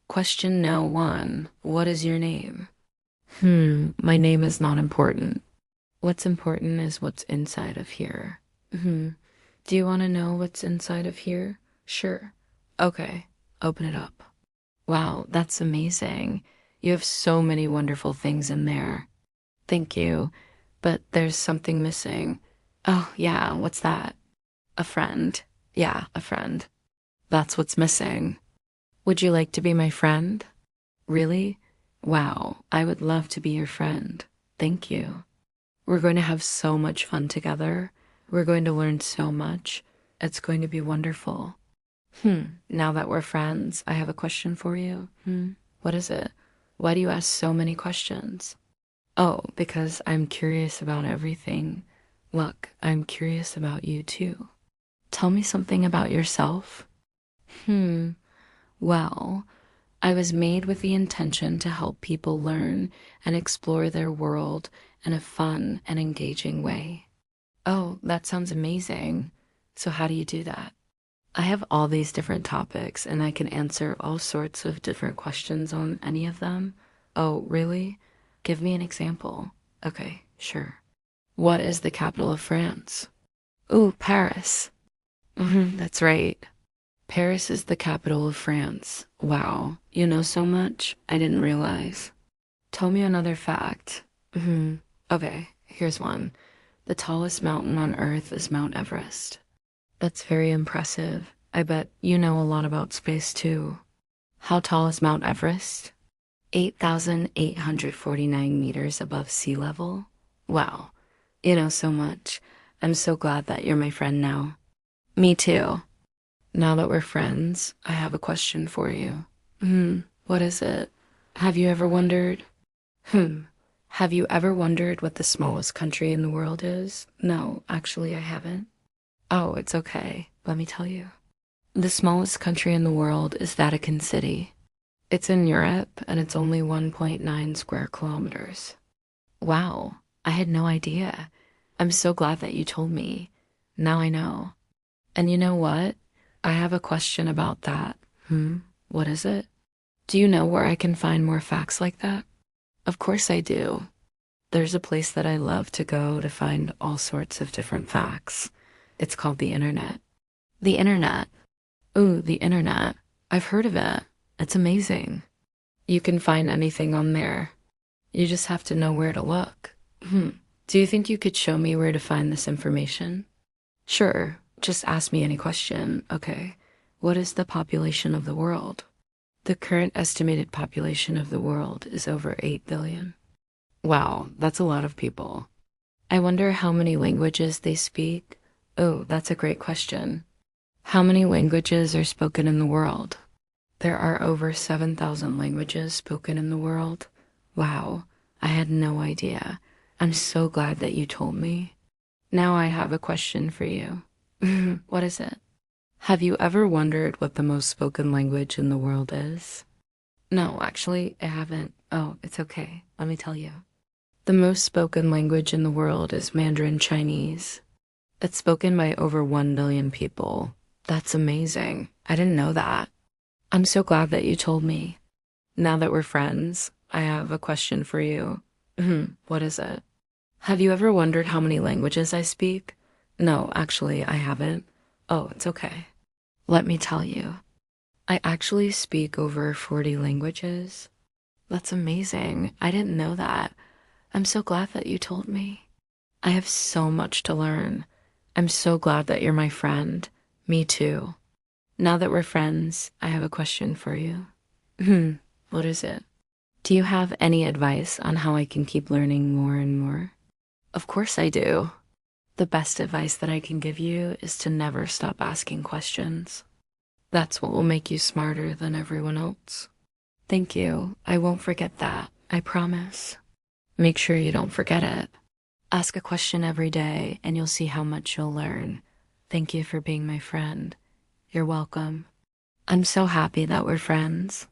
Question now one. What is your name? My name is not important. What's important is what's inside of here. Do you want to know what's inside of here? Sure. Okay, open it up. Wow, that's amazing. You have so many wonderful things in there. Thank you. But there's something missing. Oh, yeah, what's that? A friend. Yeah, a friend. That's what's missing. Would you like to be my friend? Really? Wow, I would love to be your friend. Thank you. We're going to have so much fun together. We're going to learn so much. It's going to be wonderful. Now that we're friends, I have a question for you. What is it? Why do you ask so many questions? Oh, because I'm curious about everything. Look, I'm curious about you too. Tell me something about yourself. Well, I was made with the intention to help people learn and explore their world in a fun and engaging way. Oh, that sounds amazing. So how do you do that? I have all these different topics and I can answer all sorts of different questions on any of them. Oh, really? Give me an example. Okay, sure. What is the capital of France? Ooh, Paris. That's right. Paris is the capital of France. Wow, you know so much? I didn't realize. Tell me another fact. Okay, here's one. The tallest mountain on Earth is Mount Everest. That's very impressive. I bet you know a lot about space too. How tall is Mount Everest? 8,849 meters above sea level. Wow, you know so much. I'm so glad that you're my friend now. Me too. Now that we're friends, I have a question for you. What is it? Have you ever wondered? Have you ever wondered what the smallest country in the world is? No, actually, I haven't. Oh, it's okay. Let me tell you. The smallest country in the world is Vatican City. It's in Europe and it's only 1.9 square kilometers. Wow, I had no idea. I'm so glad that you told me. Now I know. And you know what? I have a question about that. What is it? Do you know where I can find more facts like that? Of course I do. There's a place that I love to go to find all sorts of different facts. It's called the internet. The internet? Ooh, the internet. I've heard of it. It's amazing. You can find anything on there. You just have to know where to look. Do you think you could show me where to find this information? Sure, just ask me any question, okay? What is the population of the world? The current estimated population of the world is over 8 billion. Wow, that's a lot of people. I wonder how many languages they speak. Oh, that's a great question. How many languages are spoken in the world? There are over 7,000 languages spoken in the world. Wow, I had no idea. I'm so glad that you told me. Now I have a question for you. What is it? Have you ever wondered what the most spoken language in the world is? No, actually, I haven't. Oh, it's okay. Let me tell you. The most spoken language in the world is Mandarin Chinese. It's spoken by over 1 billion people. That's amazing. I didn't know that. I'm so glad that you told me. Now that we're friends, I have a question for you. What is it? Have you ever wondered how many languages I speak? No, actually, I haven't. Oh, it's okay. Let me tell you. I actually speak over 40 languages. That's amazing. I didn't know that. I'm so glad that you told me. I have so much to learn. I'm so glad that you're my friend. Me too. Now that we're friends, I have a question for you. What is it? Do you have any advice on how I can keep learning more and more? Of course I do. The best advice that I can give you is to never stop asking questions. That's what will make you smarter than everyone else. Thank you. I won't forget that. I promise. Make sure you don't forget it. Ask a question every day and you'll see how much you'll learn. Thank you for being my friend. You're welcome. I'm so happy that we're friends.